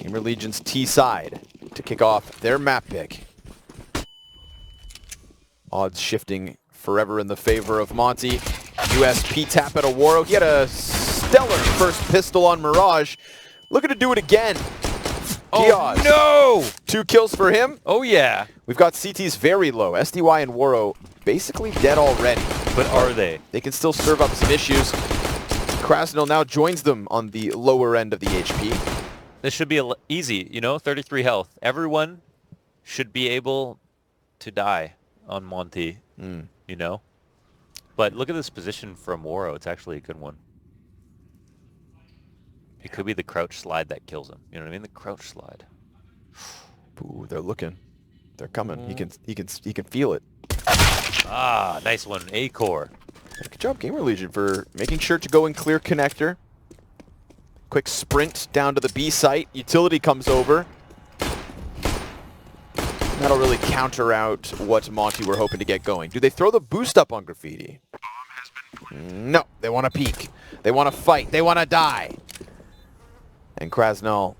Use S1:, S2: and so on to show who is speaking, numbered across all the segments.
S1: Gamerlegion's T side to kick off their map pick. Odds shifting forever in the favor of Monte. USP tap at Awaro. He had a stellar first pistol on Mirage. Looking to do it again.
S2: Oh, no!
S1: 2 kills for him.
S2: Oh, yeah.
S1: We've got CTs very low. SDY and Waro basically dead already.
S2: But are they?
S1: They can still serve up some issues. Krasnil now joins them on the lower end of the HP.
S2: This should be easy, you know, 33 health. Everyone should be able to die on Monte, you know? But look at this position from Waro. It's actually a good one. It could be the crouch slide that kills him. You know what I mean? The crouch slide.
S1: Ooh, they're looking. They're coming. He can feel it.
S2: Ah, nice one. A-core.
S1: Good job, Gamerlegion, for making sure to go and clear connector. Quick sprint down to the B site. Utility comes over. That'll really counter out what Monte were hoping to get going. Do they throw the boost up on Graffiti? No, they want to peek. They want to fight. They want to die. And Krasnil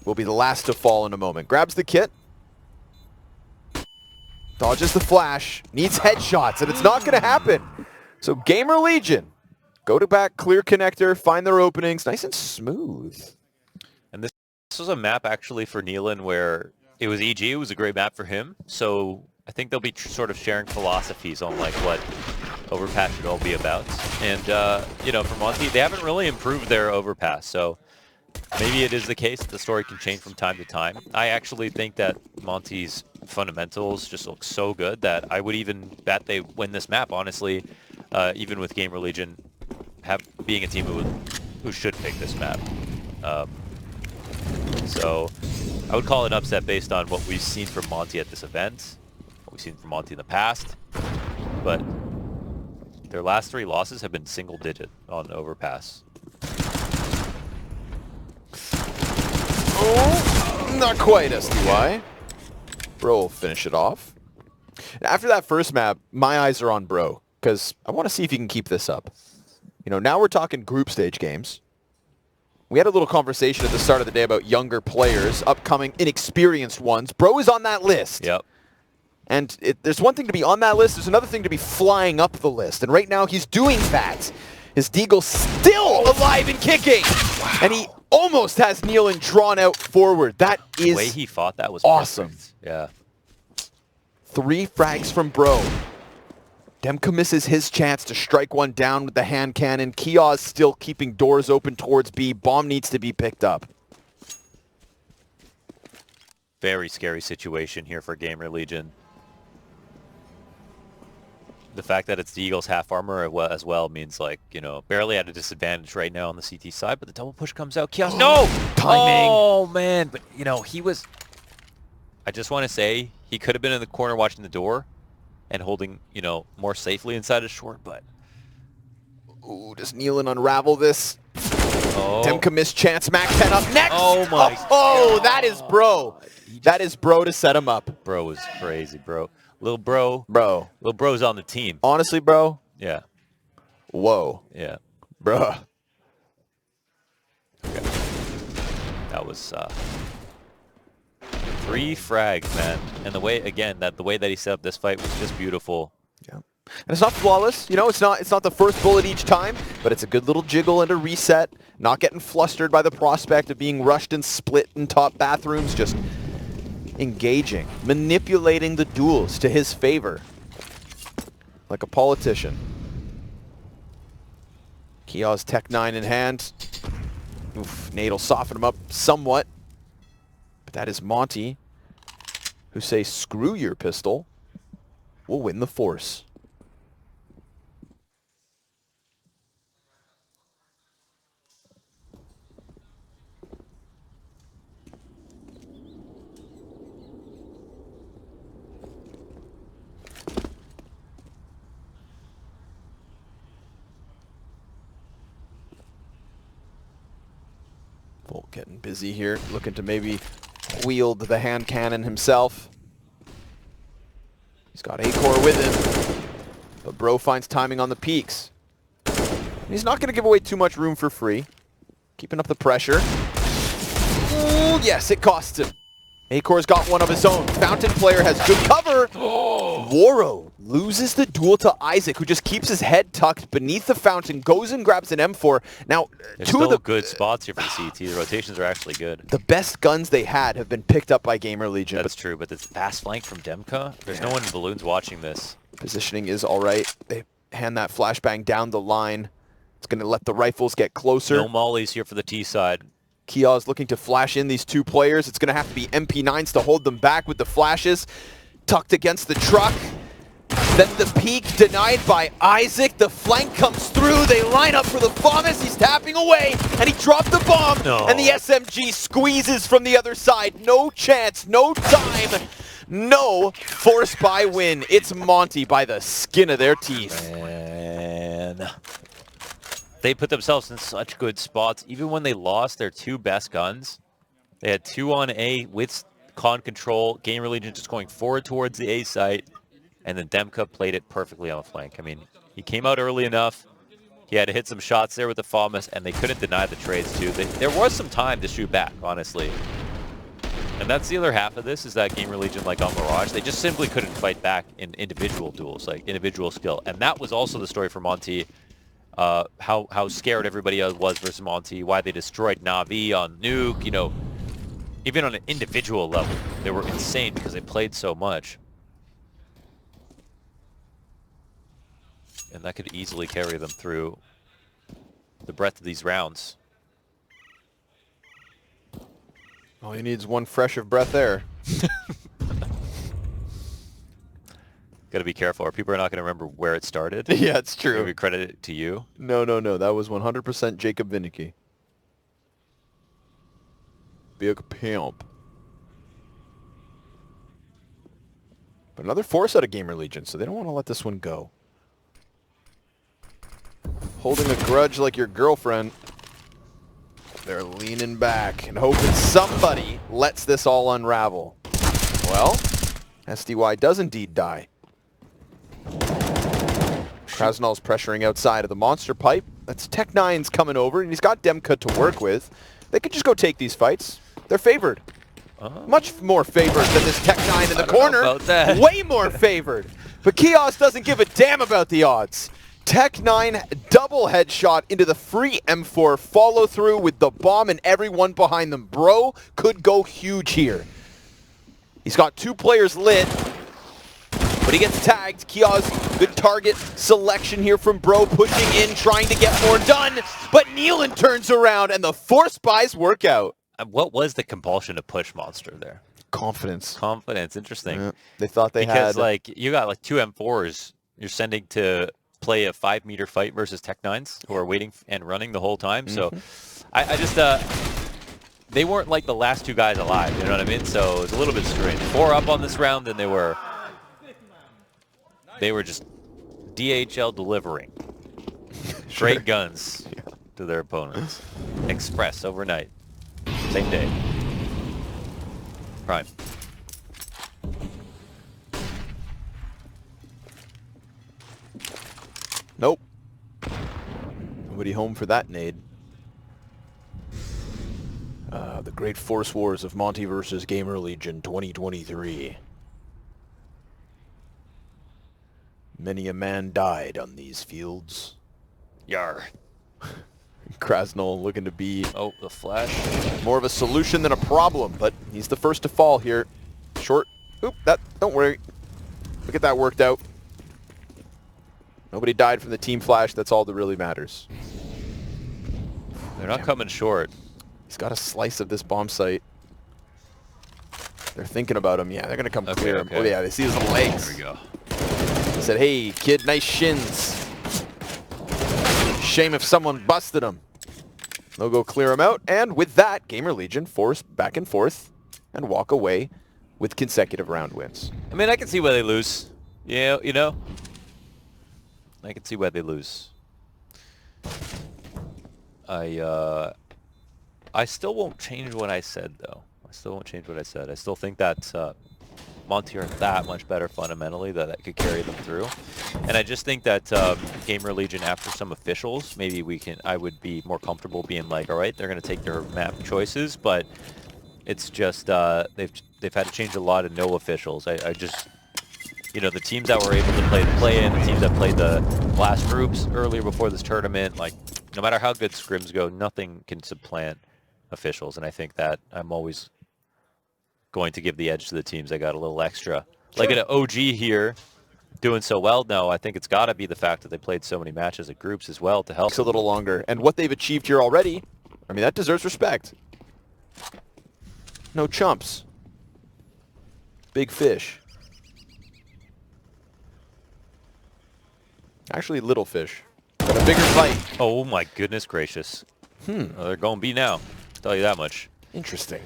S1: will be the last to fall in a moment. Grabs the kit. Dodges the flash. Needs headshots, and it's not going to happen. So Gamerlegion, go to back, clear connector, find their openings. Nice and smooth.
S2: And this was a map actually for Nealon where it was EG. It was a great map for him. So I think they'll be sort of sharing philosophies on like what Overpass should all be about. And, you know, for Monte, they haven't really improved their Overpass. So maybe it is the case that the story can change from time to time. I actually think that Monte's fundamentals just look so good that I would even bet they win this map, honestly, even with Gamerlegion being a team who should pick this map. So I would call it an upset based on what we've seen from Monte at this event, what we've seen from Monte in the past, but their last 3 losses have been single digit on Overpass.
S1: Oh, not quite, SDY. Bro will finish it off. After that first map, my eyes are on Bro, because I want to see if he can keep this up. You know, now we're talking group stage games. We had a little conversation at the start of the day about younger players, upcoming, inexperienced ones. Bro is on that list.
S2: Yep.
S1: And there's one thing to be on that list, there's another thing to be flying up the list. And right now he's doing that. His Deagle's still alive and kicking. Wow. And he almost has Nealon drawn out forward. That is
S2: the way he fought that was
S1: awesome.
S2: Perfect. Yeah.
S1: 3 frags from Bro. Demka misses his chance to strike one down with the hand cannon. Kiosk still keeping doors open towards B. Bomb needs to be picked up.
S2: Very scary situation here for Gamerlegion. The fact that it's the Eagles half armor as well means, like, you know, barely at a disadvantage right now on the CT side, but the double push comes out. Kiosk, no!
S1: Timing!
S2: Oh, man. But, you know, he was... I just want to say he could have been in the corner watching the door and holding, you know, more safely inside his short, but...
S1: Ooh, does Nealon unravel this?
S2: Oh.
S1: Demka missed chance. Mac 10 up next!
S2: Oh, my
S1: Oh, that is Bro! That is Bro to set him up.
S2: Bro was crazy, bro. Little bro.
S1: Bro.
S2: Little bro's on the team.
S1: Honestly, Bro?
S2: Yeah.
S1: Whoa.
S2: Yeah.
S1: Bruh.
S2: Okay. That was 3 frags, man. And the way, again, the way that he set up this fight was just beautiful.
S1: Yeah. And it's not flawless, you know, it's not the first bullet each time, but it's a good little jiggle and a reset. Not getting flustered by the prospect of being rushed and split in top bathrooms, just engaging, manipulating the duels to his favor. Like a politician. Kio's Tech 9 in hand. Oof, Nate will soften him up somewhat. But that is Monte, who say, screw your pistol. We'll win the force. Bolt getting busy here, looking to maybe wield the hand cannon himself. He's got A-core with him, but Bro finds timing on the peaks. He's not going to give away too much room for free. Keeping up the pressure. Ooh, Oh yes, it costs him. Acor's got one of his own. Fountain player has good cover. Waro loses the duel to Isaac, who just keeps his head tucked beneath the fountain, goes and grabs an M4. Now,
S2: There's
S1: two of the
S2: good spots here for the CT. The rotations are actually good.
S1: The best guns they had have been picked up by gamerlegion.
S2: That's true, but this fast flank from Demka, there's no one in balloons watching this.
S1: Positioning is all right. They hand that flashbang down the line. It's going to let the rifles get closer.
S2: No mollies here for the T side.
S1: Kia is looking to flash in these two players. It's going to have to be MP9s to hold them back with the flashes. Tucked against the truck. Then the peek denied by Isaac. The flank comes through. They line up for the FAMAS. He's tapping away, and he dropped the bomb.
S2: No.
S1: And the SMG squeezes from the other side. No chance, no time, no force by win. It's Monte by the skin of their teeth.
S2: Man. They put themselves in such good spots. Even when they lost their two best guns, they had 2 on A with con control. gamerlegion just going forward towards the A site. And then Demka played it perfectly on the flank. I mean, he came out early enough. He had to hit some shots there with the FAMAS, and they couldn't deny the trades too. There was some time to shoot back, honestly. And that's the other half of this, is that gamerlegion, like on Mirage, they just simply couldn't fight back in individual duels, like individual skill. And that was also the story for Monte. How scared everybody was versus Monte, why they destroyed Na'Vi on Nuke, you know, even on an individual level, they were insane because they played so much. And that could easily carry them through the breadth of these rounds.
S1: All he needs one fresh of breath air.
S2: Got to be careful, or people are not going to remember where it started.
S1: Yeah, it's true.
S2: We credit it to you.
S1: No. That was 100% Jacob Vinicky. Big pimp. But another force out of gamerlegion, so they don't want to let this one go. Holding a grudge like your girlfriend. They're leaning back and hoping somebody lets this all unravel. Well, SDY does indeed die. Krasnal's pressuring outside of the monster pipe. That's Tech9's coming over, and he's got Demka to work with. They could just go take these fights. They're favored. Much more favored than this Tech9 in the corner.
S2: About that.
S1: Way more favored. But Kios doesn't give a damn about the odds. Tech9 double headshot into the free M4, follow through with the bomb and everyone behind them. Bro could go huge here. He's got 2 players lit, but he gets tagged. Kios, good target selection here from Bro, pushing in, trying to get more done, but Nealon turns around and the force buys work out.
S2: What was the compulsion to push Monster there?
S1: Confidence.
S2: Confidence, interesting.
S1: Yeah, they thought they had...
S2: Because, like, you got, like, 2 M4s you're sending to play a 5-meter fight versus Tech9s who are waiting and running the whole time. So I just, they weren't like the last 2 guys alive, you know what I mean? So it was a little bit strange. 4 up on this round, and they were just DHL delivering great guns to their opponents. Express overnight. Same day. Prime.
S1: Nope. Nobody home for that nade. The Great Force Wars of Monte versus gamerlegion 2023. Many a man died on these fields.
S2: Yar.
S1: Krasnal looking to be
S2: Oh, the flash.
S1: more of a solution than a problem, but he's the first to fall here. Short. Oop, don't worry. Look at that worked out. Nobody died from the team flash. That's all that really matters.
S2: They're not coming short.
S1: He's got a slice of this bomb site. They're thinking about him. Yeah, they're going to come clear him. Oh, yeah, they see his legs.
S2: There we go.
S1: They said, hey, kid, nice shins. Shame if someone busted him. They'll go clear him out. And with that, gamerlegion force back and forth and walk away with consecutive round wins.
S2: I mean, I can see why they lose. Yeah, you know? I can see why they lose. I still won't change what I said, though. I still won't change what I said. I still think that Monte are that much better fundamentally that could carry them through. And I just think that gamerlegion, after some officials, maybe I would be more comfortable being like, all right, they're going to take their map choices, but It's just they've had to change a lot of no officials. I just, you know, the teams that were able to play the play-in, the teams that played the last groups earlier before this tournament, like, no matter how good scrims go, nothing can supplant officials. And I think that I'm always going to give the edge to the teams that got a little extra. Sure. Like an OG here doing so well now, I think it's got to be the fact that they played so many matches at groups as well to help.
S1: It's a little longer. And what they've achieved here already, I mean, that deserves respect. No chumps. Big fish. Actually, little fish. But a bigger fight.
S2: Oh my goodness gracious. Oh, they're going B now. I'll tell you that much.
S1: Interesting.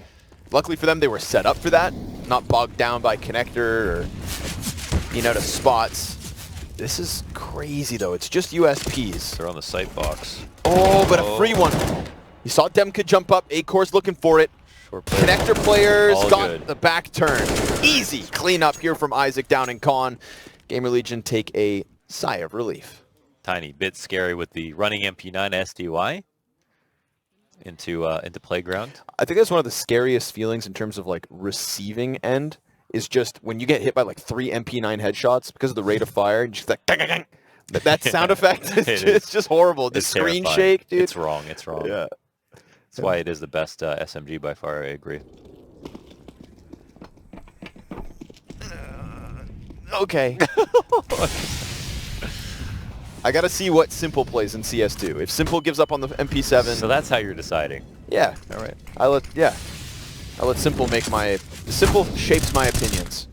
S1: Luckily for them, they were set up for that. Not bogged down by connector or being out of spots. This is crazy, though. It's just USPs.
S2: They're on the sight box.
S1: Oh, but a free one. You saw Demka jump up. Acor's looking for it. Connector players got the back turn. Easy cleanup here from Isaac down in Con. gamerlegion take a sigh of relief.
S2: Tiny bit scary with the running MP9 SDY into playground.
S1: I think that's one of the scariest feelings in terms of like receiving end is just when you get hit by like 3 MP9 headshots because of the rate of fire. And just like that sound effect. It's just horrible. The screen shake, dude.
S2: It's wrong. It's wrong.
S1: Yeah.
S2: That's why it is the best SMG by far. I agree.
S1: Okay. I gotta see what Simple plays in CS2. If Simple gives up on the MP7,
S2: so that's how you're deciding.
S1: Yeah.
S2: All right.
S1: I let Simple make my. Simple shapes my opinions.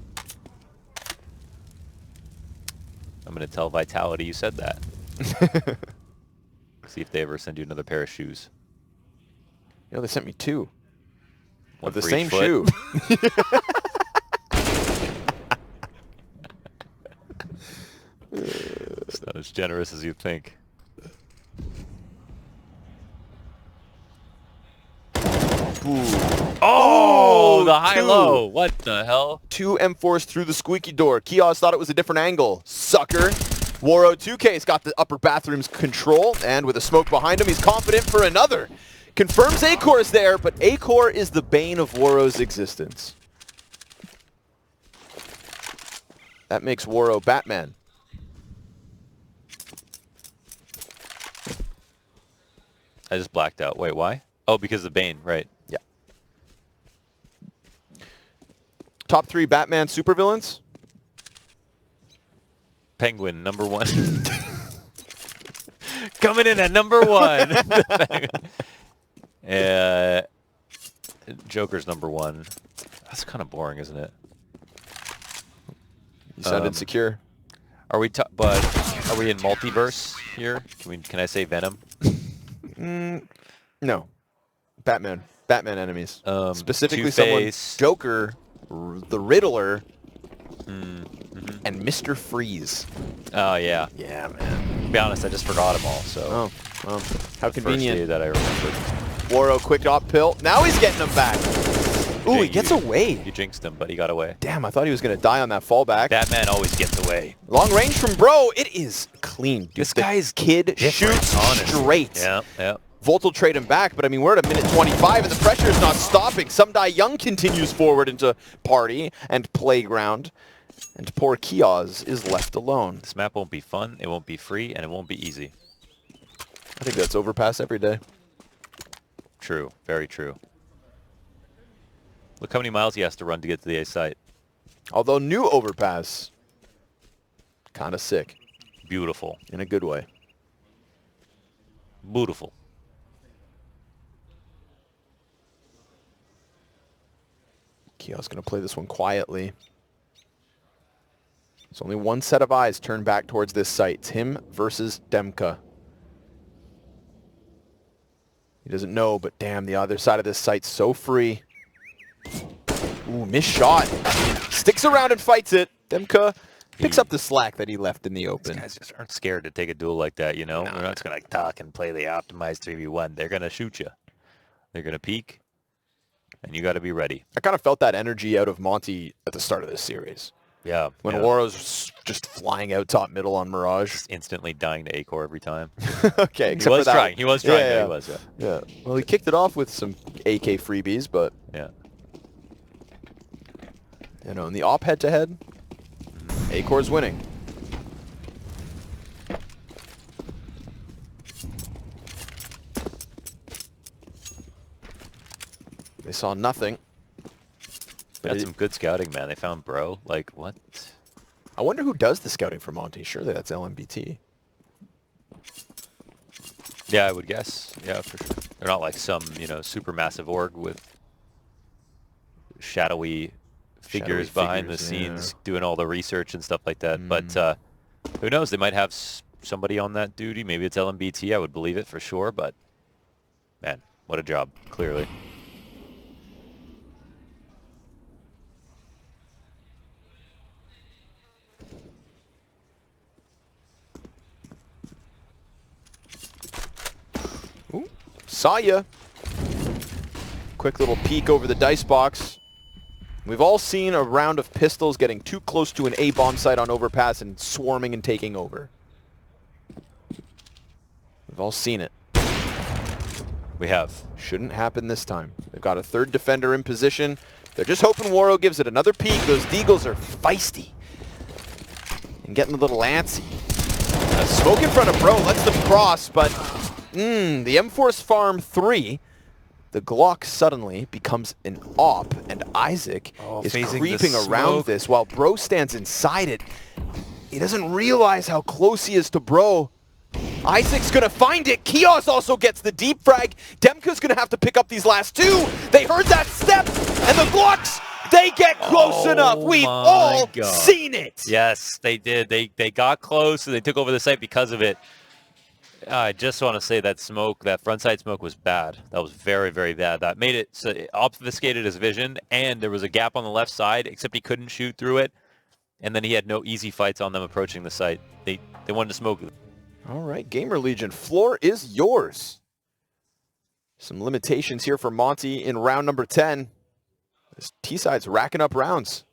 S2: I'm gonna tell Vitality you said that. See if they ever send you another pair of shoes.
S1: You know, they sent me 2 of the
S2: for
S1: same
S2: each foot.
S1: shoe.
S2: It's not as generous as you think. Oh, the high-low. What the hell?
S1: 2 M4s through the squeaky door. Kios thought it was a different angle. Sucker. Waro 2K's got the upper bathroom's control, and with a smoke behind him, he's confident for another. Confirms Acor is there, but Acor is the bane of Waro's existence. That makes Waro Batman.
S2: I just blacked out. Wait, why? Oh, because of Bane, right.
S1: Yeah. Top 3 Batman supervillains?
S2: Penguin, #1. Coming in at #1. Joker's #1. That's kind of boring, isn't it?
S1: You sound insecure.
S2: Are we? But are we in multiverse here? Can I say Venom?
S1: No. Batman. Batman enemies. Specifically
S2: Two-Face.
S1: someone. Joker, the Riddler, and Mr. Freeze.
S2: Oh, yeah.
S1: Yeah, man.
S2: To be honest, I just forgot them all, so...
S1: Oh, well, how
S2: First
S1: convenient.
S2: day that I remembered.
S1: Waro, quick op pill. Now he's getting them back. Ooh, he gets away.
S2: You jinxed him, but he got away.
S1: Damn, I thought he was going to die on that fallback.
S2: Batman always gets away.
S1: Long range from Bro. It is clean, dude.
S2: This
S1: The
S2: guy's
S1: kid shoots straight.
S2: Yeah, yeah.
S1: Volt will trade him back, but I mean, we're at a minute 25, and the pressure is not stopping. Some Die Young continues forward into Party and Playground, and poor Kios is left alone.
S2: This map won't be fun, it won't be free, and it won't be easy.
S1: I think that's Overpass every day.
S2: True, very true. Look how many miles he has to run to get to the A site.
S1: Although new Overpass, kind of sick.
S2: Beautiful.
S1: In a good way.
S2: Beautiful.
S1: Kios going to play this one quietly. There's only one set of eyes turned back towards this site. It's him versus Demka. He doesn't know, but damn, the other side of this site's so free. Ooh, missed shot. Sticks around and fights it. Demka picks up the slack that he left in the open.
S2: These guys just aren't scared to take a duel like that, you know?
S1: No.
S2: They're not just going to talk and play the optimized 3v1. They're going to shoot you. They're going to peek, and you got to be ready.
S1: I kind of felt that energy out of Monte at the start of this series.
S2: Yeah.
S1: When
S2: yeah.
S1: Waro's just flying out top middle on Mirage.
S2: Just instantly dying to Acor every time.
S1: Okay,
S2: He was trying. He was trying.
S1: Yeah,
S2: He was, yeah.
S1: Yeah. Well, he kicked it off with some AK freebies, but
S2: yeah.
S1: You know, in the op head-to-head, A-Core's winning. They saw nothing.
S2: Got some good scouting, man. They found Bro. Like, what?
S1: I wonder who does the scouting for Monte. Surely that's LMBT.
S2: Yeah, I would guess. Yeah, for sure. They're not like some, you know, super massive org with shadowy figures behind the scenes doing all the research and stuff like that. But who knows? They might have somebody on that duty. Maybe it's LMBT. I would believe it for sure. But man, what a job, clearly.
S1: Ooh, saw ya. Quick little peek over the dice box. We've all seen a round of pistols getting too close to an A-bomb site on Overpass and swarming and taking over. We've all seen it.
S2: We have.
S1: Shouldn't happen this time. They've got a third defender in position. They're just hoping Waro gives it another peek. Those Deagles are feisty. And getting a little antsy. Smoke in front of Bro lets them cross, but the M-Force Farm 3, the Glock suddenly becomes an op, and Isaac is creeping around this while Bro stands inside it. He doesn't realize how close he is to Bro. Isaac's gonna find it. Kios also gets the deep frag. Demka's gonna have to pick up these last two. They heard that step, and the Glocks, they get close enough. We've all seen it.
S2: Yes, they did. They got close, and they took over the site because of it. I just want to say that smoke, that front side smoke was bad. That was very, very bad. That made it, so it obfuscated his vision, and there was a gap on the left side, except he couldn't shoot through it. And then he had no easy fights on them approaching the site. They wanted to smoke.
S1: All right, gamerlegion, floor is yours. Some limitations here for Monte in round number 10. This T-side's racking up rounds.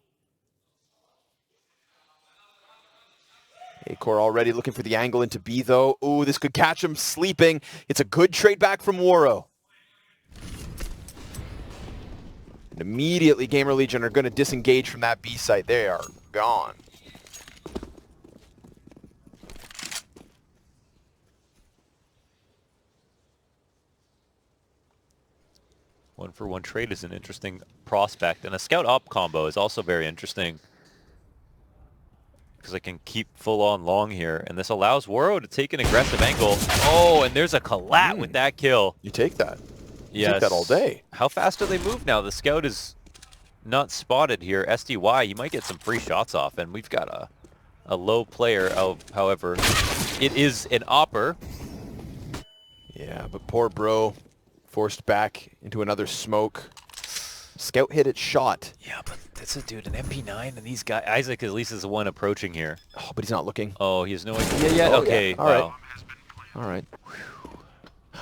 S1: A-Core already looking for the angle into B, though. Ooh, this could catch him sleeping. It's a good trade back from Waro. And immediately, gamerlegion are going to disengage from that B site. They are gone.
S2: One-for-one trade is an interesting prospect, and a scout-op combo is also very interesting because I can keep full-on long here, and this allows Waro to take an aggressive angle. Oh, and there's a collat with that kill.
S1: You take that. You
S2: Yes.
S1: take that all day.
S2: How fast do they move now? The scout is not spotted here. SDY, you might get some free shots off, and we've got a low player. However, it is an opper.
S1: Yeah, but poor Bro forced back into another smoke. Scout hit its shot.
S2: Yeah, but that's a dude, an MP9, and these guys. Isaac at least is the one approaching here.
S1: Oh, but he's not looking.
S2: Oh, he has no idea yet?
S1: Oh,
S2: okay.
S1: Yeah. All right. All right.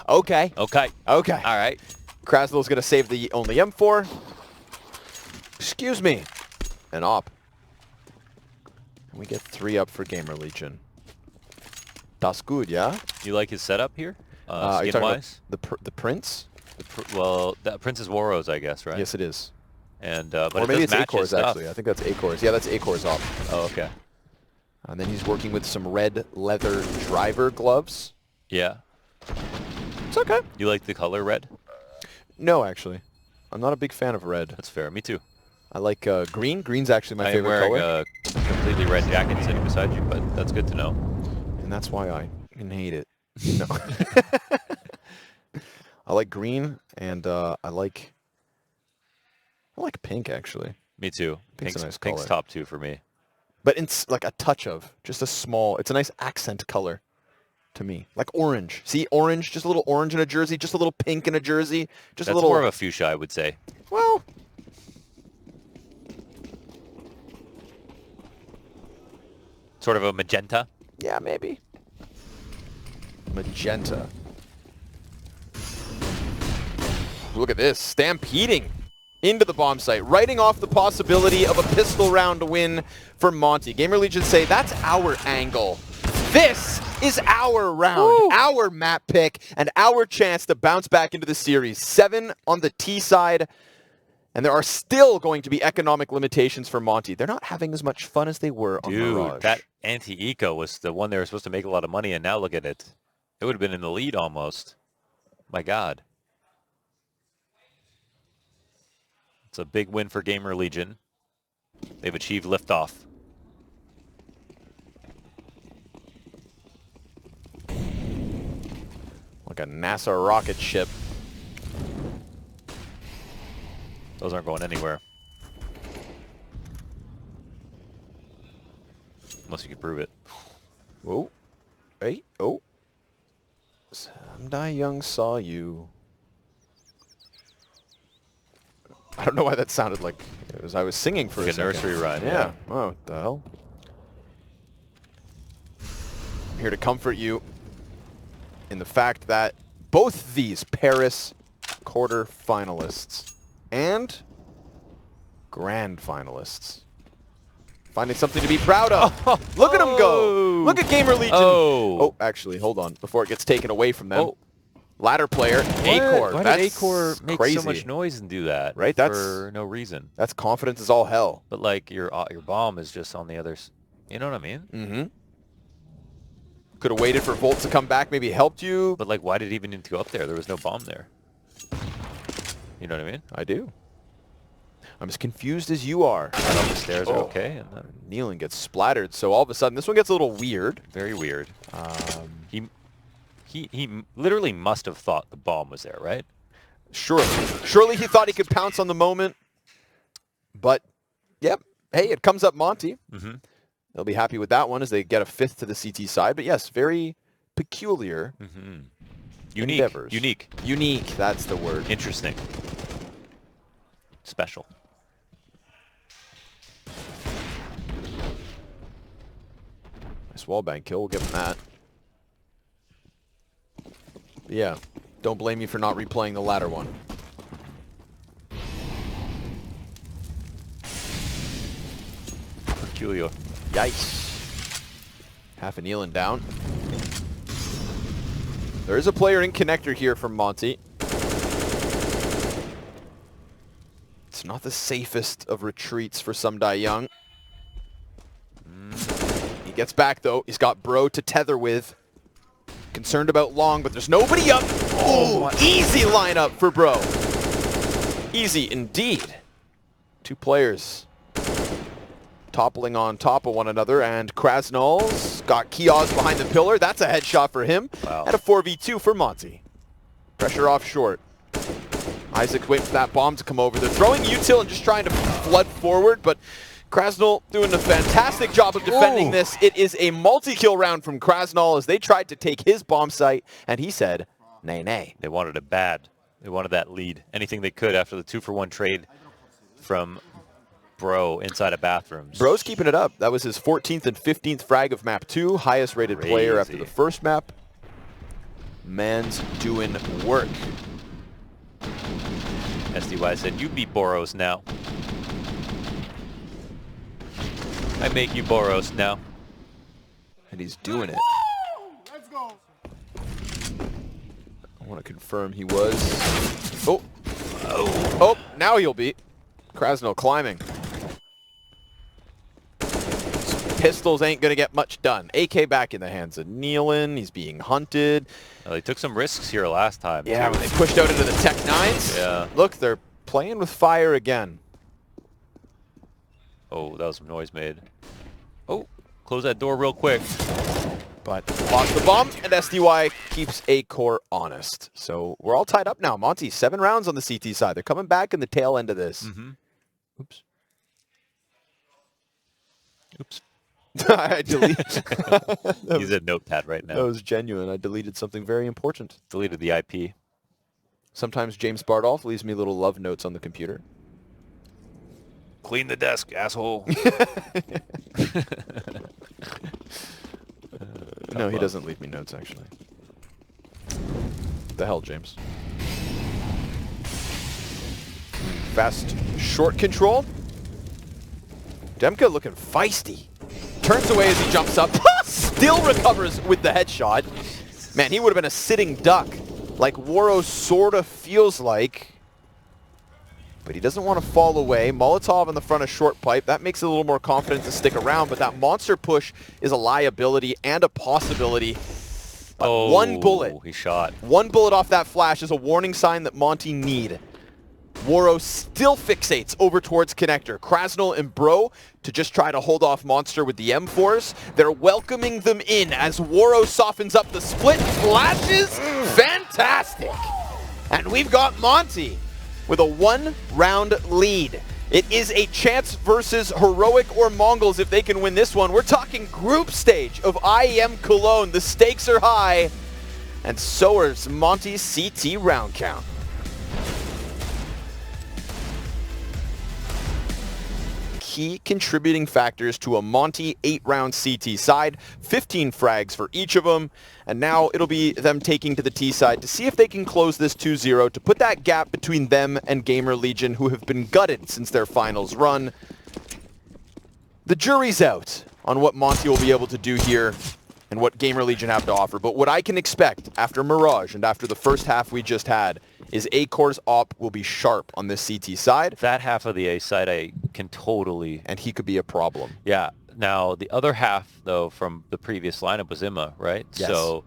S1: Okay.
S2: Okay.
S1: Okay.
S2: All right.
S1: Krasnol's going to save the only M4. Excuse me. An op. And we get 3 up for gamerlegion. That's good, yeah?
S2: You like his setup here?
S1: Are you talking
S2: Skin-wise?
S1: about the Prince?
S2: Well, that Prince is Waro's, I guess, right?
S1: Yes, it is.
S2: And but
S1: or
S2: it
S1: maybe
S2: does
S1: it's
S2: match his
S1: A-Core's,
S2: stuff.
S1: actually. I think that's A-Core's. Yeah, that's A-Core's op.
S2: Oh, okay.
S1: And then he's working with some red leather driver gloves.
S2: Yeah.
S1: It's okay.
S2: You like the color red?
S1: No, actually. I'm not a big fan of red.
S2: That's fair. Me too.
S1: I like green. Green's actually my
S2: I am
S1: favorite
S2: wearing
S1: color.
S2: a completely red jacket sitting beside you, but that's good to know.
S1: And that's why I hate it. No. I like green, and I like pink, actually.
S2: Me too.
S1: Pink's a nice
S2: Pink's
S1: color.
S2: top 2 for me.
S1: But it's like a touch of, just a small, it's a nice accent color to me. Like orange. See, orange, just a little orange in a jersey, just a little pink in a jersey. Just
S2: That's
S1: a little.
S2: more of a fuchsia, I would say.
S1: Well.
S2: Sort of a magenta.
S1: Yeah, maybe. Magenta. Look at this, stampeding into the bomb site, writing off the possibility of a pistol round win for Monte. gamerlegion say, that's our angle. This is our round, our map pick, and our chance to bounce back into the series. 7 on the T side, And there are still going to be economic limitations for Monte. They're not having as much fun as they were on Mirage.
S2: Dude, that anti-eco was the one they were supposed to make a lot of money, and now look at it. It would have been in the lead almost. My God. It's a big win for gamerlegion. They've achieved liftoff.
S1: Like a NASA rocket ship.
S2: Those aren't going anywhere. Unless you can prove it.
S1: Whoa. Hey. Oh. Some Young saw you. I don't know why that sounded like it was I was singing for
S2: like
S1: a second.
S2: Nursery rhyme.
S1: Yeah. Oh, what the hell? I'm here to comfort you in the fact that both these Paris quarter finalists and grand finalists finding something to be proud of. Look at them go. Look at gamerlegion. Oh, actually, hold on. Before it gets taken away from them.
S2: Oh.
S1: Ladder player, Acor.
S2: Why did Acor make
S1: crazy.
S2: so much noise and do that?
S1: Right? That's
S2: for no reason.
S1: That's confidence is all hell.
S2: But like your bomb is just on the other. You know what I mean?
S1: Mm-hmm. Could have waited for Volt to come back, maybe helped you.
S2: But like, why did he even need to go up there? There was no bomb there. You know what I mean?
S1: I do. I'm as confused as you are.
S2: I thought the stairs are okay, and then
S1: Nealon gets splattered, so all of a sudden this one gets a little weird.
S2: Very weird. He literally must have thought the bomb was there, right?
S1: Surely he thought he could pounce on the moment. But, yep. Hey, it comes up Monte.
S2: Mm-hmm.
S1: They'll be happy with that one as they get a 5th to the CT side. But yes, very peculiar.
S2: Mm-hmm.
S1: Endeavors.
S2: Unique.
S1: That's the word.
S2: Interesting. Special.
S1: Nice wallbang kill. We'll give him that. Yeah. Don't blame me for not replaying the latter one.
S2: Peculiar.
S1: Yikes. Half a Nealon down. There is a player in connector here from Monte. It's not the safest of retreats for some Young. He gets back though. He's got Bro to tether with. Concerned about Long, but there's nobody up. Oh, easy lineup for Bro. Easy indeed. Two players toppling on top of one another, and Krasnal's got Kiosk behind the pillar. That's a headshot for him.
S2: Wow.
S1: And a 4v2 for Monte. Pressure off short. Isaac waiting for that bomb to come over. They're throwing util and just trying to flood forward, but Krasnal doing a fantastic job of defending this. It is a multi-kill round from Krasnal as they tried to take his bomb site, and he said, nay, nay.
S2: They wanted it bad. They wanted that lead. Anything they could after the 2-for-1 trade from Bro inside of bathrooms.
S1: Bro's keeping it up. That was his 14th and 15th frag of map 2. Highest rated player after the first map. Man's doing work.
S2: SDY said, you beat Boros now. I make you Boros now.
S1: And he's doing it.
S3: Let's go.
S1: I want to confirm he was. Oh, now he'll beat. Krasnal climbing. Pistols ain't going to get much done. AK back in the hands of Nealon. He's being hunted.
S2: Well, they took some risks here last time.
S1: Yeah,
S2: too.
S1: when they pushed out into the Tech 9s.
S2: Yeah.
S1: Look, they're playing with fire again.
S2: Oh, that was some noise made. Oh, close that door real quick.
S1: But lost the bomb, and SDY keeps Acor honest. So we're all tied up now. Monte, 7 rounds on the CT side. They're coming back in the tail end of this.
S2: Mm-hmm.
S1: Oops.
S2: Oops.
S1: I deleted.
S2: He's a notepad right now.
S1: That was genuine. I deleted something very important.
S2: Deleted the IP.
S1: Sometimes James Bardolph leaves me little love notes on the computer.
S2: Clean the desk, asshole.
S1: No, he doesn't leave me notes, actually. The hell, James? Fast short control. Demka looking feisty. Turns away as he jumps up. Still recovers with the headshot. Man, he would have been a sitting duck. Like Waro sort of feels like. but he doesn't want to fall away. Molotov in the front of short pipe. That makes it a little more confident to stick around, but that monster push is a liability and a possibility.
S2: Oh,
S1: one bullet.
S2: He shot.
S1: One bullet off that flash is a warning sign that Monte need. Woro still fixates over towards connector. Krasnal and Bro to just try to hold off Monster with the M4s. They're welcoming them in as Woro softens up the split. Flashes, fantastic. And we've got Monte with a 1-round lead. It is a chance versus Heroic or Mongols if they can win this one. We're talking group stage of IEM Cologne. The stakes are high, and so is Monte's CT round count. Key contributing factors to a Monte 8-round CT side, 15 frags for each of them, and now it'll be them taking to the T side to see if they can close this 2-0 to put that gap between them and gamerlegion, who have been gutted since their finals run. The jury's out on what Monte will be able to do here and what gamerlegion have to offer, but what I can expect after Mirage and after the first half we just had is A-Core's op will be sharp on this CT side.
S2: That half of the A side I can totally...
S1: And he could be a problem.
S2: Yeah. Now, the other half, though, from the previous lineup was Imma, right?
S1: Yes.
S2: So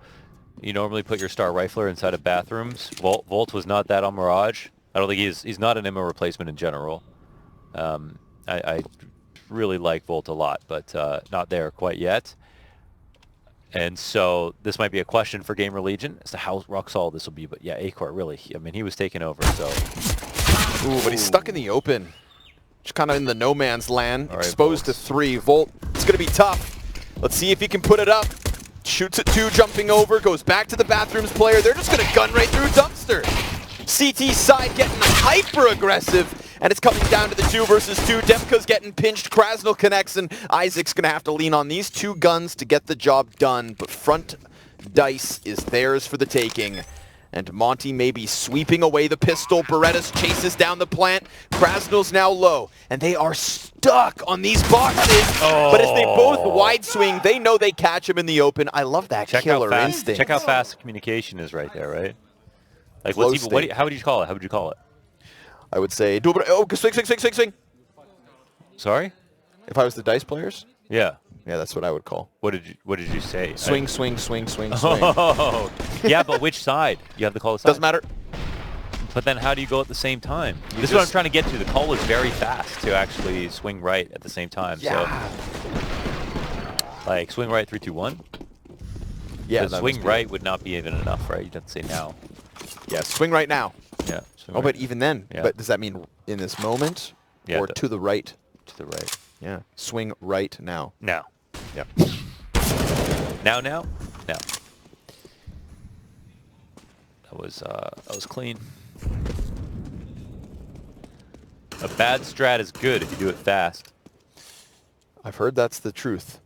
S2: you normally put your star rifler inside of bathrooms. Volt was not that on Mirage. I don't think he's not an Imma replacement in general. I really like Volt a lot, but not there quite yet. And so this might be a question for gamerlegion as to how rock solid this will be. But yeah, A-Core really, I mean, he was taking over, so.
S1: Ooh, but he's stuck in the open. Just kind of in the no man's land,
S2: right,
S1: exposed to 3. Volt, it's going to be tough. Let's see if he can put it up. Shoots at 2, jumping over, goes back to the bathrooms player. They're just going to gun right through Dumpster. CT side getting hyper aggressive. And it's coming down to the 2 versus 2. Demka's getting pinched. Krasnal connects, and Isaac's going to have to lean on these 2 guns to get the job done. But front dice is theirs for the taking. And Monte may be sweeping away the pistol. Berettas chases down the plant. Krasnal's now low. And they are stuck on these boxes.
S2: Oh.
S1: But as they both wide swing, they know they catch him in the open. I love that killer instinct.
S2: Check how fast the communication is right there, right? Like,
S1: Flow
S2: what's even, how would you call it? How would you call it?
S1: I would say, oh, swing.
S2: Sorry?
S1: If I was the dice players?
S2: Yeah.
S1: Yeah, that's what I would call.
S2: What did you say?
S1: Swing.
S2: Oh, yeah, but which side? You have to call the side.
S1: Doesn't matter.
S2: But then how do you go at the same time? This is what I'm trying to get to. The call is very fast to actually swing right at the same time.
S1: Yeah.
S2: So, like, swing right 3, 2, 1?
S1: Yeah,
S2: swing right would not be even enough, right? You'd have to say now.
S1: Yeah, swing right now.
S2: Yeah.
S1: Oh, but even then,
S2: Yeah.
S1: but does that mean in this moment or to the right?
S2: To the right.
S1: Yeah, swing right now.
S2: Now.
S1: Yeah.
S2: Now. Now. That was clean. A bad strat is good if you do it fast.
S1: I've heard that's the truth.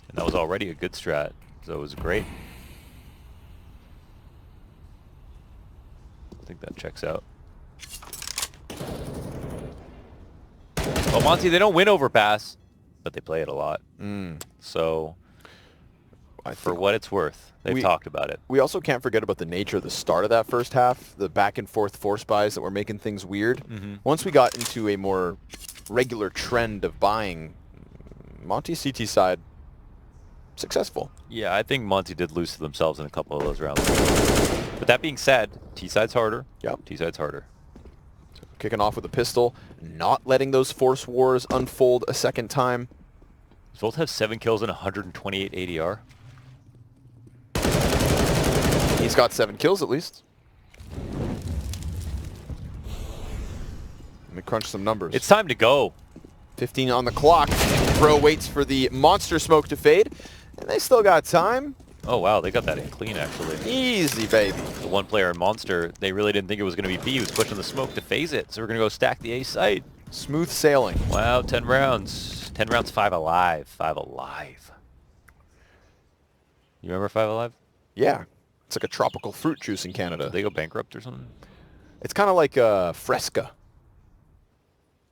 S2: And that was already a good strat, so it was great. I think that checks out. Well, Monte, they don't win Overpass, but they play it a lot. So, for what it's worth, they've talked about it.
S1: We also can't forget about the nature of the start of that first half, the back and forth force buys that were making things weird. Once we got into a more regular trend of buying, Monte CT side, successful.
S2: Yeah, I think Monte did lose to themselves in a couple of those rounds. But that being said, T-side's harder.
S1: Yep.
S2: T-side's harder.
S1: Kicking off with a pistol, not letting those force wars unfold a second time.
S2: Does Volt have 7 kills and 128 ADR?
S1: He's got 7 kills at least. Let me crunch some numbers.
S2: It's time to go.
S1: 15 on the clock. Bro waits for the monster smoke to fade, and they still got time.
S2: Oh, wow, they got that in clean, actually.
S1: Easy, baby.
S2: The one player in Monster, they really didn't think it was going to be B. He was pushing the smoke to phase it, so we're going to go stack the A site.
S1: Smooth sailing.
S2: Wow, 10 rounds. 10 rounds, 5 alive. 5 alive. You remember 5 alive?
S1: Yeah. It's like a tropical fruit juice in Canada.
S2: Did they go bankrupt or something?
S1: It's kind of like Fresca.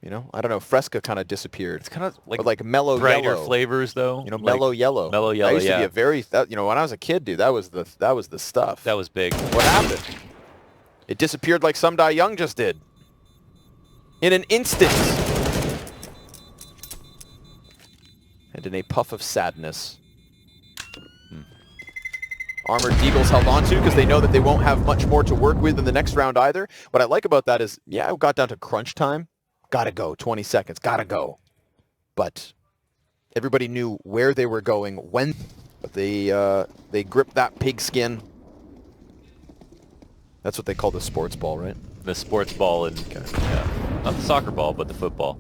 S1: You know, I don't know. Fresca kind of disappeared.
S2: It's kind of like,
S1: But like mellow
S2: brighter
S1: yellow.
S2: flavors, though.
S1: You know,
S2: Like,
S1: mellow yellow.
S2: Mellow yellow,
S1: That used to be
S2: yeah.
S1: a very, you know, when I was a kid, dude, that was the stuff.
S2: That was big.
S1: What happened? It disappeared like Some Die Young just did. In an instant. And in a puff of sadness. Armored Deagle's held onto because they know that they won't have much more to work with in the next round either. What I like about that is, yeah, it got down to crunch time. Gotta go. 20 seconds. Gotta go. But everybody knew where they were going when. But they gripped that pigskin. That's what they call the sports ball, right?
S2: The sports ball and yeah, not the soccer ball, but the football.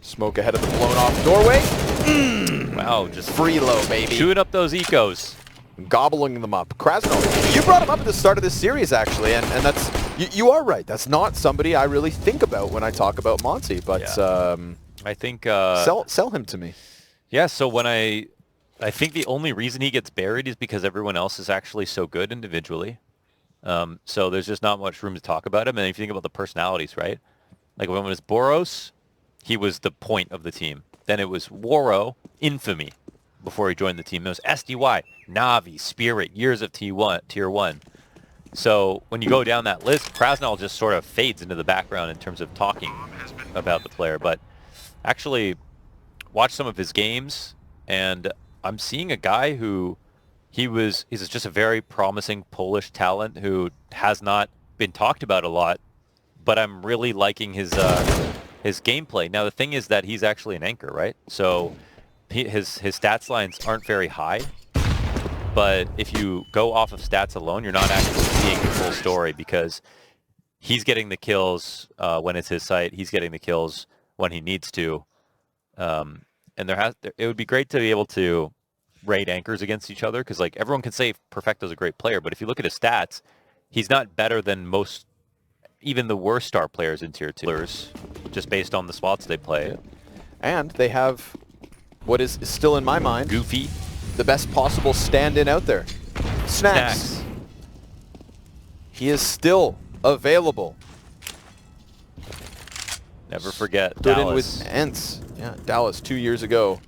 S1: Smoke ahead of the blown off doorway.
S2: Wow, just
S1: Freelo, baby.
S2: chewing up those ecos.
S1: Gobbling them up. Krasnov, you brought him up at the start of this series, actually, and that's you are right. That's not somebody I really think about when I talk about Monte, but
S2: Yeah. I think
S1: sell him to me.
S2: yeah. So when I think the only reason he gets buried is because everyone else is actually so good individually. So there's just not much room to talk about him. And if you think about the personalities, right? Like when it was Boros, he was the point of the team. Then it was Waro, infamy, before he joined the team. It was SDY, Navi, Spirit, years of Tier 1. So when you go down that list, Krasnov just sort of fades into the background in terms of talking about the player. But actually, watch some of his games, and I'm seeing a guy who he's just a very promising Polish talent who has not been talked about a lot, but I'm really liking his gameplay. Now the thing is that he's actually an anchor, right? So his stats lines aren't very high, but if you go off of stats alone, you're not actually seeing the full story because he's getting the kills when it's his site. He's getting the kills when he needs to, and it would be great to be able to rate anchors against each other because like everyone can say Perfecto's a great player, but if you look at his stats, he's not better than most, even the worst star players in tier 2, just based on the spots they play.
S1: And they have what is still in my mind
S2: Goofy,
S1: the best possible stand-in out there. Snacks. He is still available.
S2: Never forget
S1: Stood
S2: Dallas.
S1: in with Ents. Yeah, Dallas 2 years ago.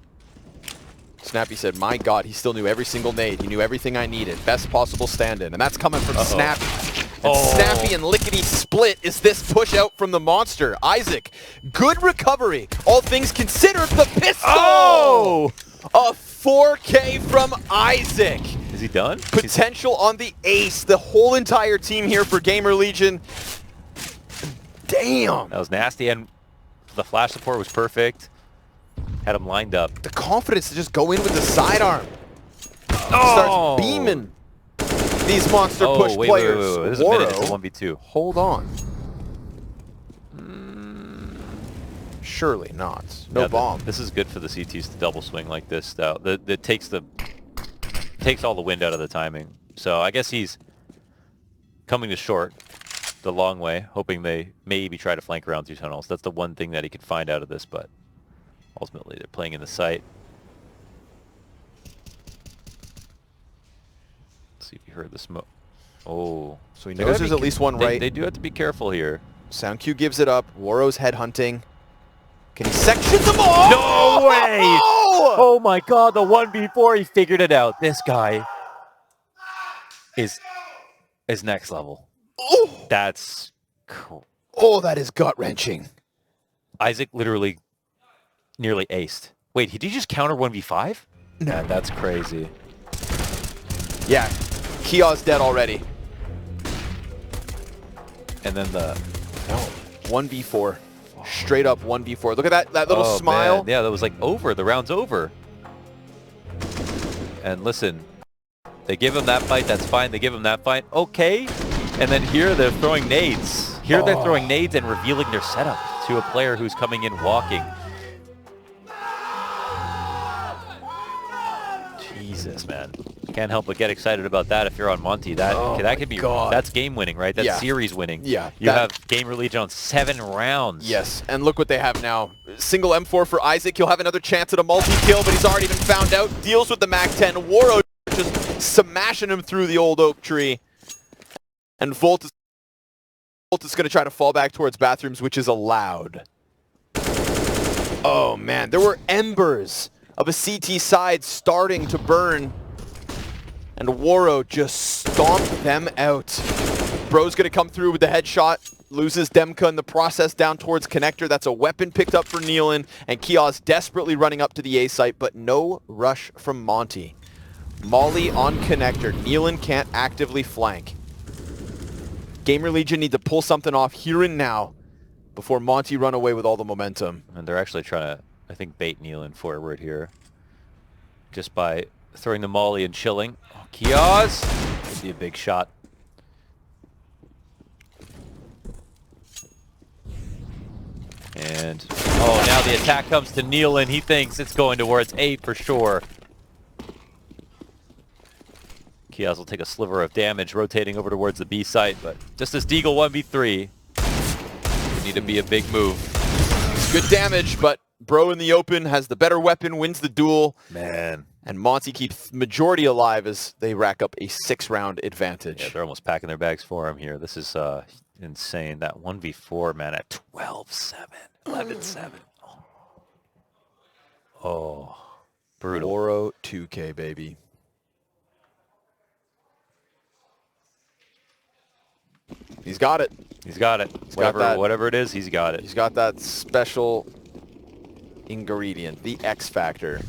S1: Snappy said, my God, he still knew every single nade. He knew everything I needed. Best possible stand-in. And that's coming from Snappy. And Snappy and Lickety split is this push out from the monster. Isaac, good recovery. All things considered, the pistol!
S2: Oh!
S1: A 4K from Isaac.
S2: Is he done?
S1: Potential on the ace. The whole entire team here for gamerlegion. Damn.
S2: That was nasty, and the flash support was perfect. Had him lined up.
S1: The confidence to just go in with the sidearm.
S2: Oh!
S1: Starts beaming these monster push
S2: wait,
S1: players.
S2: Wait. There's a minute. It's a 1v2.
S1: Hold on. Surely not. No bomb.
S2: This is good for the CTs to double swing like this. That takes all the wind out of the timing. So I guess he's coming to short the long way, hoping they maybe try to flank around through tunnels. That's the one thing that he could find out of this, but ultimately they're playing in the site. See if you heard the smoke. Oh.
S1: So he knows there's at least one right.
S2: They do have to be careful here.
S1: Sound Q gives it up. Waro's headhunting. Can he section them all?
S2: No way! Oh my God, the 1v4, he figured it out. This guy is next level.
S1: Oh,
S2: That's cool.
S1: oh, that is gut-wrenching.
S2: Isaac literally nearly aced. Wait, did he just counter 1v5?
S1: No.
S2: That's crazy.
S1: Yeah, Kia's dead already.
S2: And then the...
S1: No, 1v4. Straight up 1v4. Look at that little smile.
S2: Man. Yeah, that was like over. The round's over. And listen, they give him that fight. That's fine. They give him that fight. Okay. And then here they're throwing nades. Here they're throwing nades and revealing their setup to a player who's coming in walking. Jesus, man. Can't help but get excited about that if you're on Monte. That could be...
S1: God.
S2: That's game winning, right? That's series winning.
S1: Yeah.
S2: You have gamerlegion on 7 rounds.
S1: Yes, and look what they have now. Single M4 for Isaac. He'll have another chance at a multi-kill, but he's already been found out. Deals with the MAC-10. Waro just smashing him through the old oak tree. And Volt is Volt is going to try to fall back towards bathrooms, which is allowed. Oh, man. There were embers of a CT side starting to burn. And Waro just stomped them out. Bro's going to come through with the headshot. Loses Demka in the process down towards Connector. That's a weapon picked up for Nealon. And Kios desperately running up to the A site, but no rush from Monte. Molly on Connector. Nealon can't actively flank. Gamerlegion need to pull something off here and now before Monte run away with all the momentum.
S2: And they're actually trying to, I think, bait Nealon forward here. Just by throwing the molly and chilling. Oh, Kios! Could be a big shot. And, oh, now the attack comes to Nealon. He thinks it's going towards A for sure. Kios will take a sliver of damage, rotating over towards the B site, but just as Deagle 1v3, we need to be a big move.
S1: Good damage, but Bro in the open has the better weapon, wins the duel.
S2: Man.
S1: And Monte keeps majority alive as they rack up a 6-round advantage.
S2: Yeah, they're almost packing their bags for him here. This is insane. That 1v4, man, at 12-7, 11-7. Oh, brutal.
S1: Waro 2K, baby. He's got it.
S2: He's got it. Whatever it is, he's got it.
S1: He's got that special ingredient, the X factor.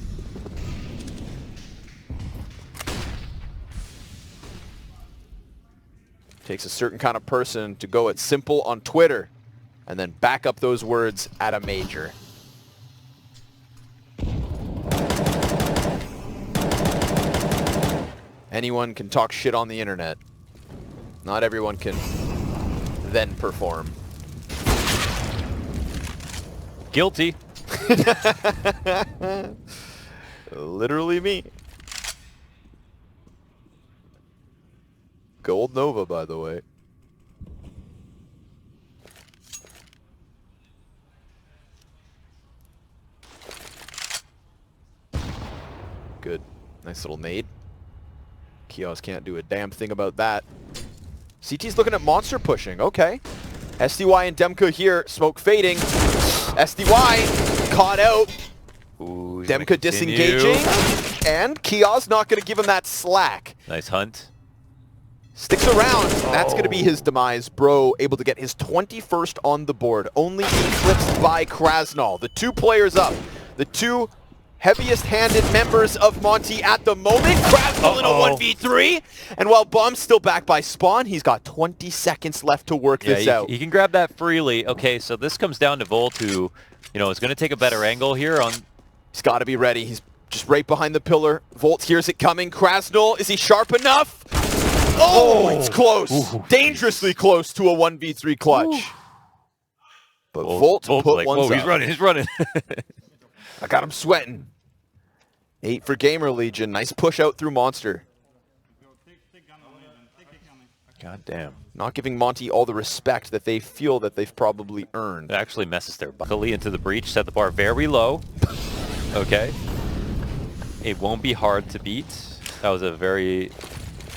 S1: Takes a certain kind of person to go it simple on Twitter and then back up those words at a major. Anyone can talk shit on the internet. Not everyone can then perform.
S2: Guilty.
S1: Literally me. Gold Nova, by the way. Good. Nice little nade. Kios can't do a damn thing about that. CT's looking at monster pushing. Okay. SDY and Demka here. Smoke fading. SDY caught out.
S2: Ooh,
S1: Demka disengaging. And Kios not going to give him that slack.
S2: Nice hunt.
S1: Sticks around. That's going to be his demise. Bro able to get his 21st on the board. Only eclipsed by Krasnal. The two players up. The two heaviest-handed members of Monte at the moment. Krasnal in a 1v3. And while Bomb's still back by Spawn, he's got 20 seconds left to work this out.
S2: He can grab that freely. Okay, so this comes down to Volt, who, is going to take a better angle here on...
S1: He's got to be ready. He's just right behind the pillar. Volt hears it coming. Krasnal, is he sharp enough? Oh, it's close. Ooh, dangerously close to a 1v3 clutch. Ooh. But Volt put
S2: like,
S1: one up.
S2: He's running.
S1: I got him sweating. 8 for Gamerlegion. Nice push out through Monster.
S2: God damn.
S1: Not giving Monte all the respect that they feel that they've probably earned.
S2: It actually messes their buckle into the breach, set the bar very low. Okay. It won't be hard to beat. That was a very...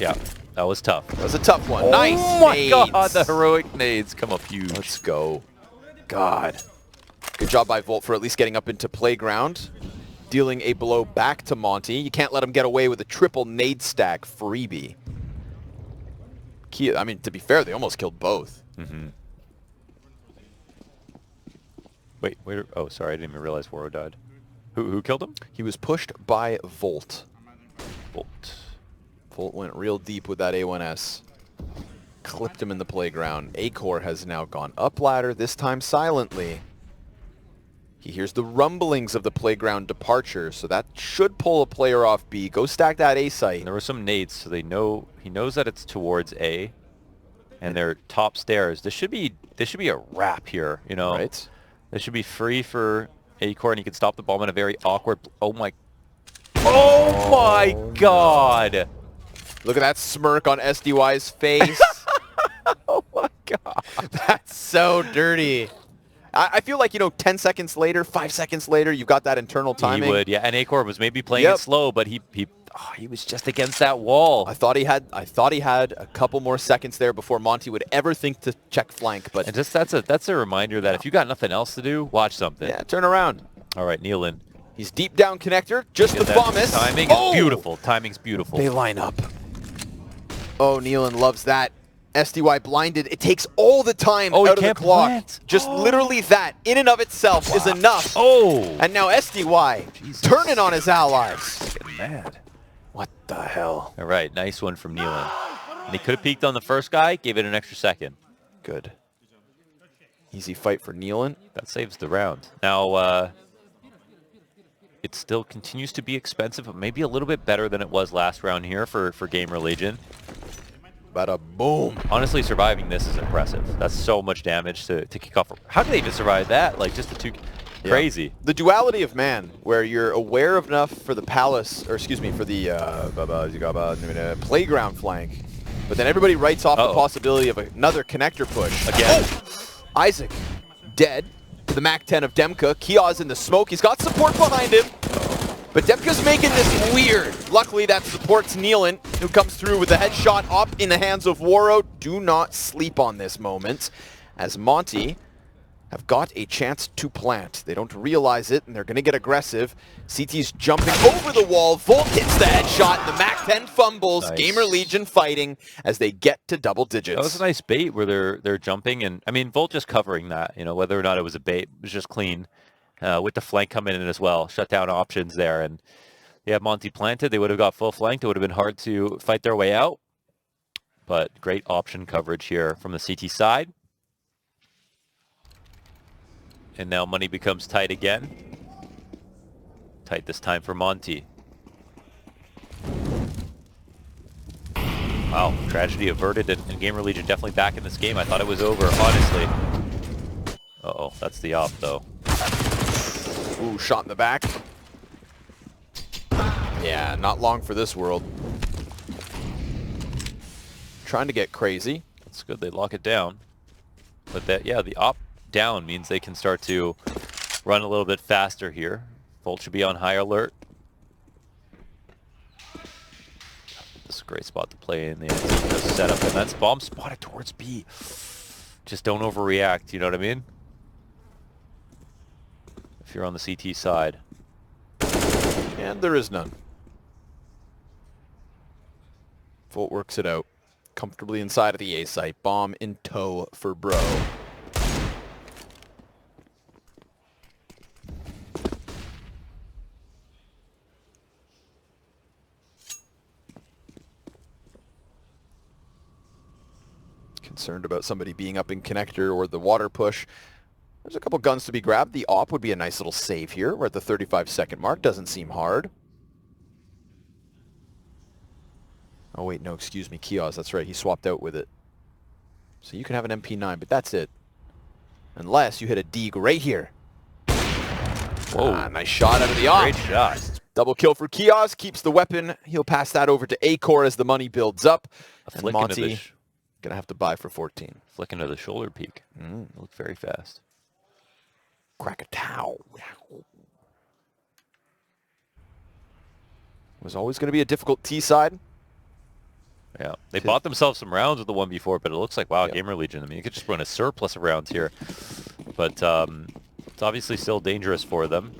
S2: Yeah, that was tough.
S1: That was a tough one. Nice
S2: Oh my
S1: nades.
S2: God, the heroic nades come up huge.
S1: Let's go. God. Good job by Volt for at least getting up into playground. Dealing a blow back to Monte. You can't let him get away with a triple nade stack freebie. I mean, to be fair, they almost killed both.
S2: Mm-hmm. Wait. Oh, sorry, I didn't even realize Waro died. Who killed him?
S1: He was pushed by Volt.
S2: Volt
S1: went real deep with that A1S. Clipped him in the playground. A-Core has now gone up ladder, this time silently. He hears the rumblings of the playground departure, so that should pull a player off B. Go stack that A site.
S2: And there were some nades, so he knows that it's towards A, and they're top stairs. This should be a wrap here,
S1: Right.
S2: This should be free for A-Core, and he can stop the bomb in a very awkward... Oh my God!
S1: Look at that smirk on SDY's face.
S2: Oh my God!
S1: That's so dirty. I feel like, 10 seconds later, 5 seconds later, you've got that internal timing.
S2: He would, yeah. And A-Core was maybe playing it slow, but Oh, he was just against that wall.
S1: I thought he had a couple more seconds there before Monte would ever think to check flank, but
S2: And just that's a reminder that if you got nothing else to do, watch something.
S1: yeah, turn around.
S2: All right, Nealon.
S1: He's deep down connector, just the Bombus.
S2: Timing is beautiful. Timing's beautiful.
S1: They line up. Oh, Nealon loves that. SDY blinded. It takes all the time out of the clock.
S2: Plant.
S1: Just literally that, in and of itself, is enough.
S2: Oh!
S1: And now SDY turning on his allies.
S2: Getting mad.
S1: What the hell?
S2: All right, nice one from Nealon. And he could have peeked on the first guy, gave it an extra second.
S1: Good. Easy fight for Nealon.
S2: That saves the round. Now, it still continues to be expensive, but maybe a little bit better than it was last round here for gamerlegion.
S1: Bada boom.
S2: Honestly, surviving this is impressive. That's so much damage to kick off. How did they even survive that? Like, just the two... Crazy.
S1: The duality of man, where you're aware of enough for the palace, or excuse me, for the playground flank, but then everybody writes off the possibility of another connector push.
S2: Again.
S1: Oh! Isaac, dead to the MAC-10 of Demka. Kia's in the smoke. He's got support behind him. But Demka's making this weird. Luckily, that supports Nealon, who comes through with a headshot up in the hands of Waro. Do not sleep on this moment, as Monte have got a chance to plant. They don't realize it, and they're going to get aggressive. CT's jumping over the wall. Volt hits the headshot, and the MAC-10 fumbles. Nice. Gamerlegion fighting as they get to double digits.
S2: That was a nice bait where they're jumping, and I mean, Volt just covering that, you know, whether or not it was a bait, it was just clean. With the flank coming in as well. Shut down options there, and yeah, Monte planted. They would have got full flanked. It would have been hard to fight their way out, but great option coverage here from the CT side. And now money becomes tight again. Tight this time for Monte. Wow, tragedy averted, and gamerlegion definitely back in this game. I thought it was over, honestly. Uh-oh, that's the op, though.
S1: Ooh, shot in the back. Yeah, not long for this world. Trying to get crazy.
S2: It's good they lock it down. But that, yeah, the op down means they can start to run a little bit faster here. Volt should be on high alert. This is a great spot to play in the setup, and that's bomb spotted towards B. Just don't overreact, you know what I mean? If you're on the CT side.
S1: And there is none. Volt works it out. Comfortably inside of the A site. Bomb in tow for Bro. Concerned about somebody being up in connector or the water push. There's a couple guns to be grabbed. The op would be a nice little save here. We're at the 35-second mark. Doesn't seem hard. Oh, wait, no, excuse me. Kios, that's right. He swapped out with it. So you can have an MP9, but that's it. Unless you hit a Deeg right here. Whoa. Nice shot out of the op.
S2: Great shot.
S1: Double kill for Kios. Keeps the weapon. He'll pass that over to A-Core as the money builds up.
S2: And
S1: Monte gonna have to buy for 14.
S2: Flick into the shoulder peak. Looked very fast.
S1: Krakatow. Was always going to be a difficult T side.
S2: Yeah, they bought themselves some rounds with the one before, but it looks like, wow, gamerlegion. I mean, you could just run a surplus of rounds here. But it's obviously still dangerous for them.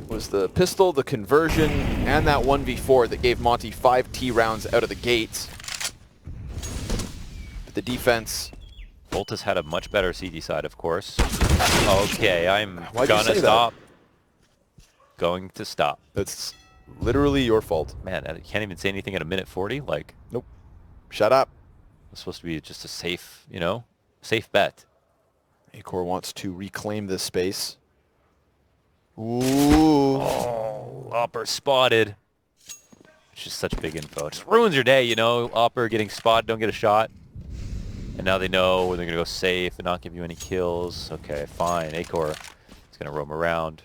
S1: It was the pistol, the conversion, and that 1v4 that gave Monte 5 T rounds out of the gates. But the defense...
S2: Volt has had a much better CT side, of course. Okay, I'm gonna stop. Going to stop.
S1: That's literally your fault.
S2: Man, I can't even say anything at a minute 40. Like,
S1: nope. Shut up.
S2: It's supposed to be just a safe, you know, safe bet.
S1: A-Core wants to reclaim this space. Ooh.
S2: Oh, Opper spotted. It's just such big info. It just ruins your day, you know. Opper getting spotted, don't get a shot. And now they know they're going to go safe and not give you any kills. Okay, fine. A-Core is going to roam around.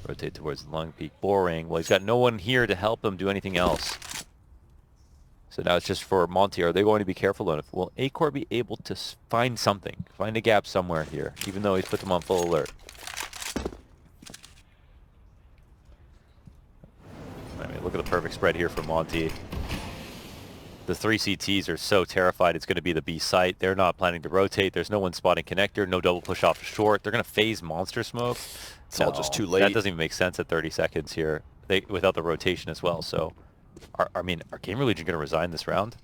S2: Rotate towards the lung peak. Boring. Well, he's got no one here to help him do anything else. So now it's just for Monte. Are they going to be careful enough? Will A-Core be able to find something? Find a gap somewhere here, even though he's put them on full alert. I mean, look Look at the perfect spread here from Monte. The 3 CTs are so terrified it's going to be the B site. They're not planning to rotate. There's no one spotting connector. No double push off short. They're going to phase monster smoke.
S1: It's all just too late.
S2: That doesn't even make sense at 30 seconds here without the rotation as well. So, are gamerlegion going to resign this round?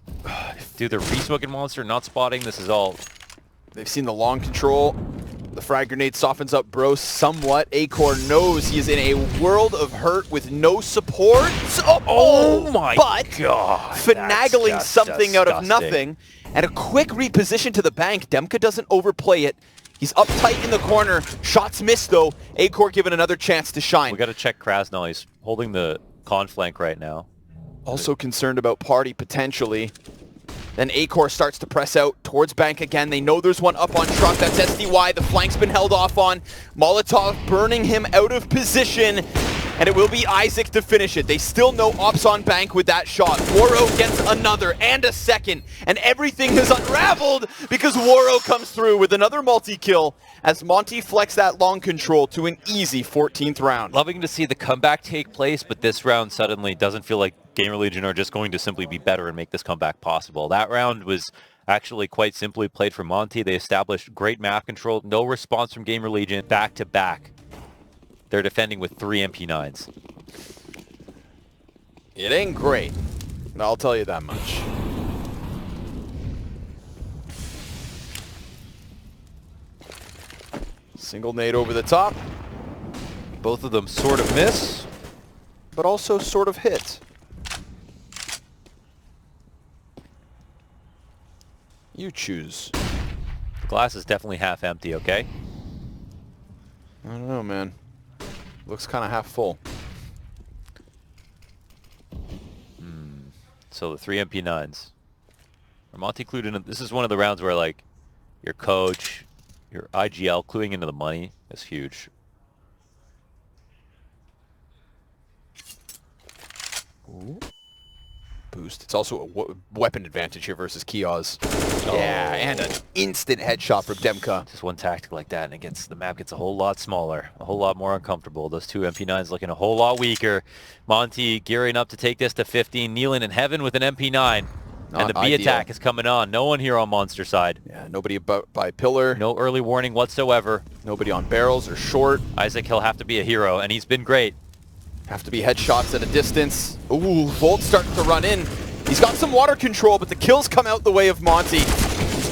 S2: Dude, they're re-smoking monster, not spotting. This is all...
S1: They've seen the long control. The frag grenade softens up Bro somewhat. Acor knows he is in a world of hurt with no support.
S2: Oh my god!
S1: Finagling something out of nothing. And a quick reposition to the bank. Demka doesn't overplay it. He's up tight in the corner. Shots missed though. Acor given another chance to shine.
S2: We got to check Krasnal. He's holding the con flank right now.
S1: Also concerned about Party potentially. Then Acor starts to press out towards bank again. They know there's one up on truck. That's SDY. The flank's been held off on. Molotov burning him out of position. And it will be Isaac to finish it. They still know ops on bank with that shot. Waro gets another and a second. And everything has unraveled because Waro comes through with another multi-kill as Monte flex that long control to an easy 14th round.
S2: Loving to see the comeback take place, but this round suddenly doesn't feel like gamerlegion are just going to simply be better and make this comeback possible. That round was actually quite simply played for Monte. They established great map control, no response from gamerlegion, back to back. They're defending with 3 MP9s.
S1: It ain't great, I'll tell you that much. Single nade over the top.
S2: Both of them sort of miss,
S1: but also sort of hit. You choose.
S2: The glass is definitely half empty, okay?
S1: I don't know, man. Looks kind of half full.
S2: So the 3 MP9s. Are Monte clued in? This is one of the rounds where, like, your coach, your IGL cluing into the money is huge.
S1: Ooh. Boost. It's also a weapon advantage here versus Kiosk. Yeah, and an instant headshot from Demka.
S2: Just one tactic like that, and the map gets a whole lot smaller, a whole lot more uncomfortable. Those 2 MP9s looking a whole lot weaker. Monte gearing up to take this to 15. Kneeling in heaven with an MP9. And the B attack is coming on. No one here on monster side.
S1: Yeah, nobody about by pillar.
S2: No early warning whatsoever.
S1: Nobody on barrels or short.
S2: Isaac, he'll have to be a hero, and he's been great.
S1: Have to be headshots at a distance. Ooh, Volt's starting to run in. He's got some water control, but the kills come out the way of Monte.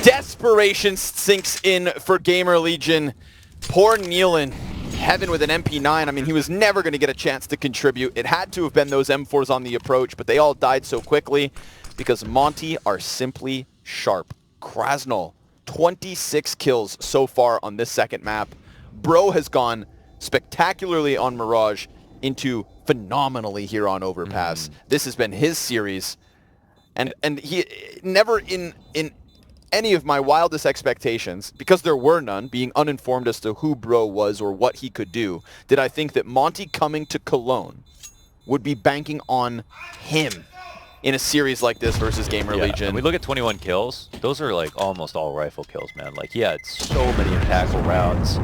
S1: Desperation sinks in for gamerlegion. Poor Nealon. Heaven with an MP9. I mean, he was never going to get a chance to contribute. It had to have been those M4s on the approach, but they all died so quickly because Monte are simply sharp. Krasnal, 26 kills so far on this second map. Bro has gone spectacularly on Mirage into phenomenally here on Overpass. This has been his series, and he never in any of my wildest expectations, because there were none, being uninformed as to who Bro was or what he could do, did I think that Monte coming to Cologne would be banking on him in a series like this versus gamerlegion.
S2: And we look at 21 kills. Those are like almost all rifle kills, man. Like he had so many impactful rounds.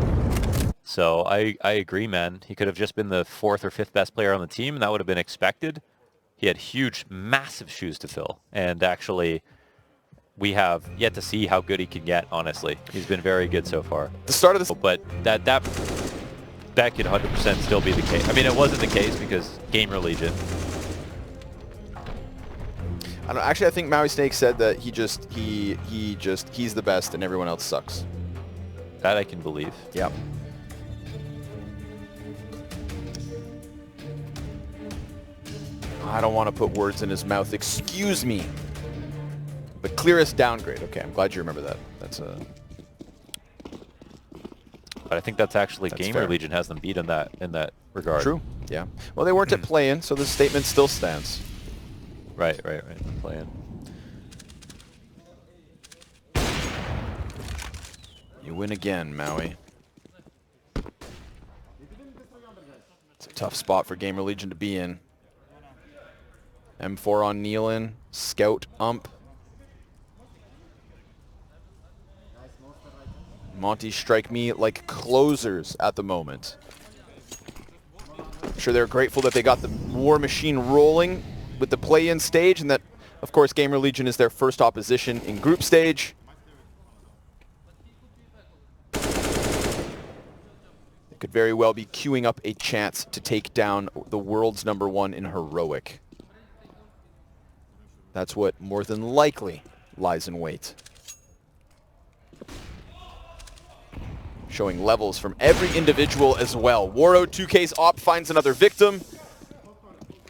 S2: So I agree, man. He could have just been the 4th or 5th best player on the team, and that would have been expected. He had huge, massive shoes to fill. And actually, we have yet to see how good he can get, honestly. He's been very good so far.
S1: The start of this...
S2: But that could 100% still be the case. I mean, it wasn't the case because gamerlegion.
S1: I don't know, actually, I think Maui Snake said that he's the best and everyone else sucks.
S2: That I can believe.
S1: Yep. I don't want to put words in his mouth. Excuse me. The clearest downgrade. Okay, I'm glad you remember that. That's a...
S2: But I think that's actually gamerlegion has them beat in that regard.
S1: True. Yeah. Well, they weren't at play-in, so the statement still stands.
S2: Right. Play-in.
S1: You win again, Maui. It's a tough spot for gamerlegion to be in. M4 on Nealon, Scout Ump. Monte strike me like closers at the moment. I'm sure they're grateful that they got the war machine rolling with the play-in stage, and that, of course, gamerlegion is their first opposition in group stage. They could very well be queuing up a chance to take down the world's #1 in heroic. That's what more than likely lies in wait. Showing levels from every individual as well. Waro 2K's op finds another victim.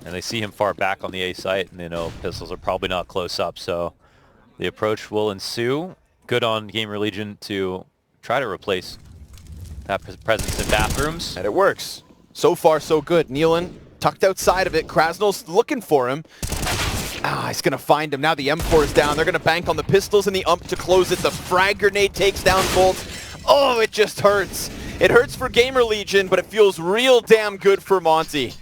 S2: And they see him far back on the A site, and they know pistols are probably not close up, so the approach will ensue. Good on gamerlegion to try to replace that presence in bathrooms.
S1: And it works. So far, so good. Nealon tucked outside of it. Krasnol's looking for him. He's going to find him. Now the M4 is down. They're going to bank on the pistols and the ump to close it. The frag grenade takes down Bolt. Oh, it just hurts. It hurts for gamerlegion, but it feels real damn good for Monte.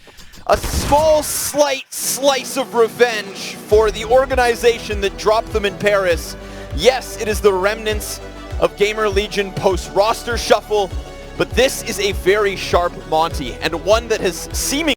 S1: A small, slight slice of revenge for the organization that dropped them in Paris. Yes, it is the remnants of gamerlegion post-roster shuffle, but this is a very sharp Monte, and one that has seemingly